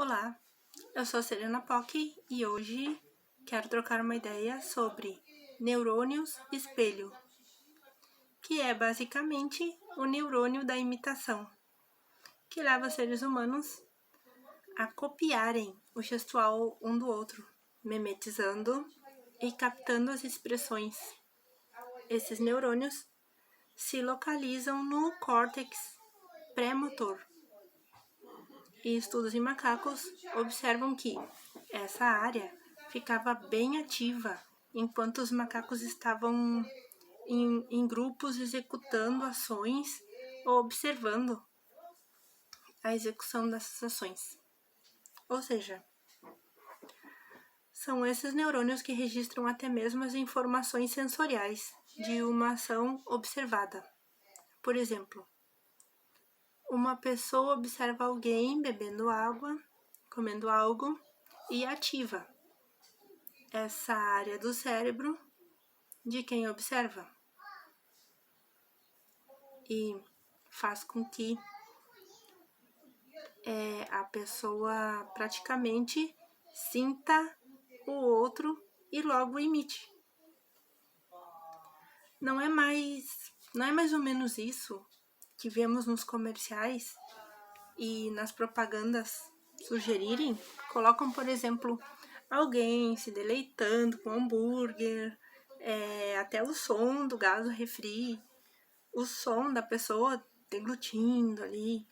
Olá, eu sou a Serena Pock e hoje quero trocar uma ideia sobre neurônios espelho, que é basicamente o neurônio da imitação, que leva os seres humanos a copiarem o gestual um do outro, mimetizando e captando as expressões. Esses neurônios se localizam no córtex pré-motor. E estudos em macacos observam que essa área ficava bem ativa enquanto os macacos estavam em grupos executando ações ou observando a execução dessas ações. Ou seja, são esses neurônios que registram até mesmo as informações sensoriais de uma ação observada. Por exemplo, uma pessoa observa alguém bebendo água, comendo algo e ativa essa área do cérebro de quem observa e faz com que a pessoa praticamente sinta o outro e logo imite. Não é mais ou menos isso que vemos nos comerciais e nas propagandas sugerirem? Colocam, por exemplo, alguém se deleitando com hambúrguer, até o som do gás do refri, o som da pessoa deglutindo ali,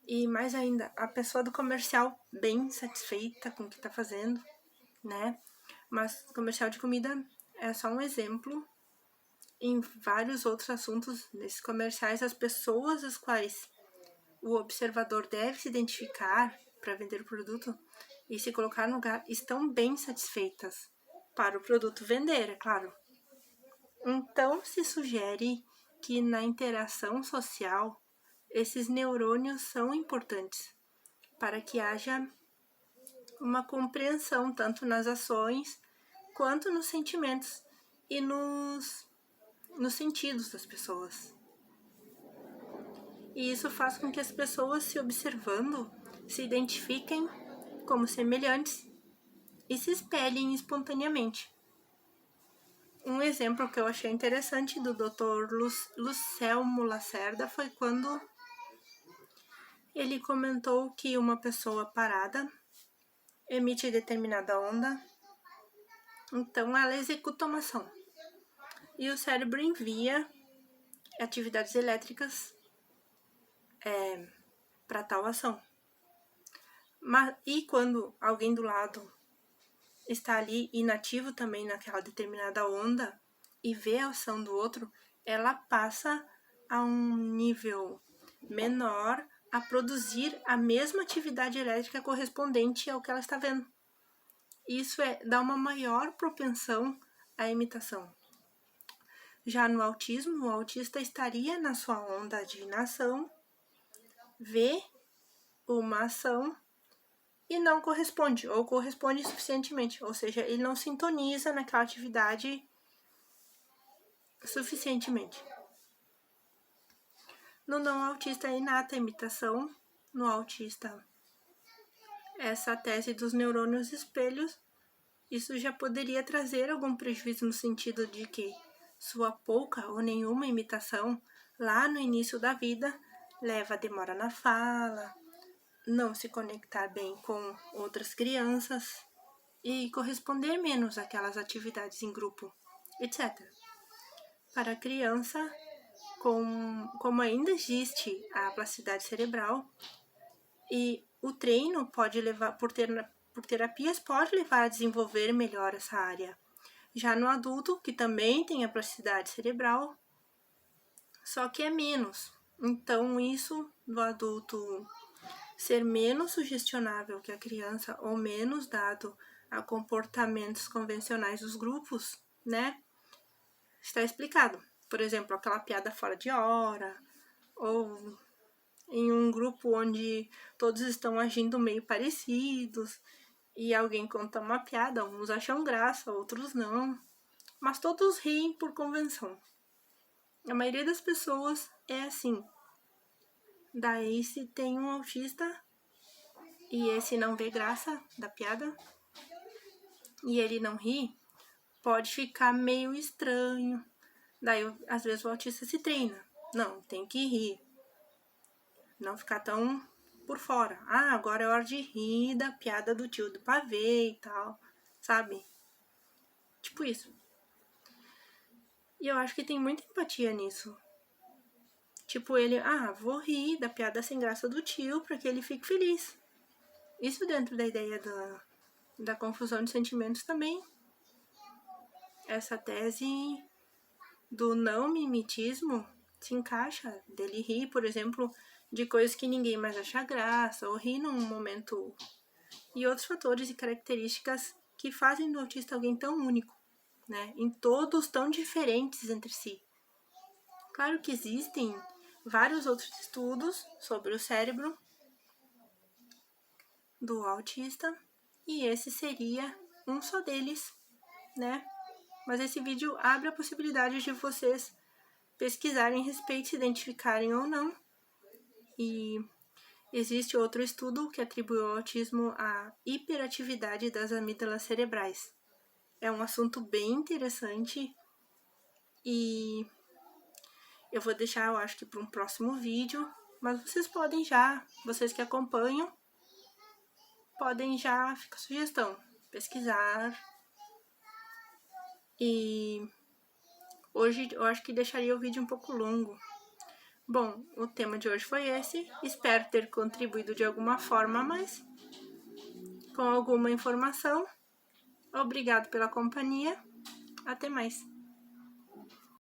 e mais ainda, a pessoa do comercial bem satisfeita com o que está fazendo, né? Mas comercial de comida é só um exemplo. Em vários outros assuntos nesses comerciais, as pessoas as quais o observador deve se identificar para vender o produto e se colocar no lugar estão bem satisfeitas para o produto vender, é claro. Então, se sugere que na interação social, esses neurônios são importantes para que haja uma compreensão tanto nas ações quanto nos sentimentos e nos sentidos das pessoas. E isso faz com que as pessoas, se observando, se identifiquem como semelhantes e se espelhem espontaneamente. Um exemplo que eu achei interessante do Dr. Lucelmo Lacerda foi quando ele comentou que uma pessoa parada emite determinada onda, então ela executa uma ação. E o cérebro envia atividades elétricas para tal ação. E quando alguém do lado está ali inativo também naquela determinada onda e vê a ação do outro, ela passa a um nível menor a produzir a mesma atividade elétrica correspondente ao que ela está vendo. Isso dá uma maior propensão à imitação. Já no autismo, o autista estaria na sua onda de inação, vê uma ação e não corresponde, ou corresponde suficientemente, ou seja, ele não sintoniza naquela atividade suficientemente. No não autista é inata a imitação, no autista essa tese dos neurônios espelhos, isso já poderia trazer algum prejuízo no sentido de que sua pouca ou nenhuma imitação lá no início da vida leva a demora na fala, não se conectar bem com outras crianças e corresponder menos àquelas atividades em grupo, etc. Para a criança, como ainda existe a plasticidade cerebral, e o treino pode levar, por terapias, pode levar a desenvolver melhor essa área. Já no adulto, que também tem a plasticidade cerebral, só que é menos. Então, isso do adulto ser menos sugestionável que a criança ou menos dado a comportamentos convencionais dos grupos, né? Está explicado. Por exemplo, aquela piada fora de hora, ou em um grupo onde todos estão agindo meio parecidos e alguém conta uma piada, uns acham graça, outros não, mas todos riem por convenção. A maioria das pessoas é assim. Daí, se tem um autista, e esse não vê graça da piada, e ele não ri, pode ficar meio estranho. Daí, às vezes, o autista se treina. Não, tem que rir. Não ficar tão por fora. Ah, agora é hora de rir da piada do tio do pavê e tal, sabe? Tipo isso. E eu acho que tem muita empatia nisso. Tipo, ele, vou rir da piada sem graça do tio pra que ele fique feliz. Isso dentro da ideia da confusão de sentimentos também. Essa tese do não mimetismo se encaixa, dele rir, por exemplo, de coisas que ninguém mais acha graça, ou rir num momento, e outros fatores e características que fazem do autista alguém tão único, né? Em todos tão diferentes entre si. Claro que existem vários outros estudos sobre o cérebro do autista, e esse seria um só deles, né? Mas esse vídeo abre a possibilidade de vocês pesquisarem a respeito, se identificarem ou não. E existe outro estudo que atribui ao autismo a hiperatividade das amígdalas cerebrais. É um assunto bem interessante e eu vou deixar, eu acho que para um próximo vídeo, mas vocês podem já, vocês que acompanham, podem já, fica a sugestão, pesquisar. E hoje eu acho que deixaria o vídeo um pouco longo. Bom, o tema de hoje foi esse. Espero ter contribuído de alguma forma, mas com alguma informação. Obrigado pela companhia. Até mais.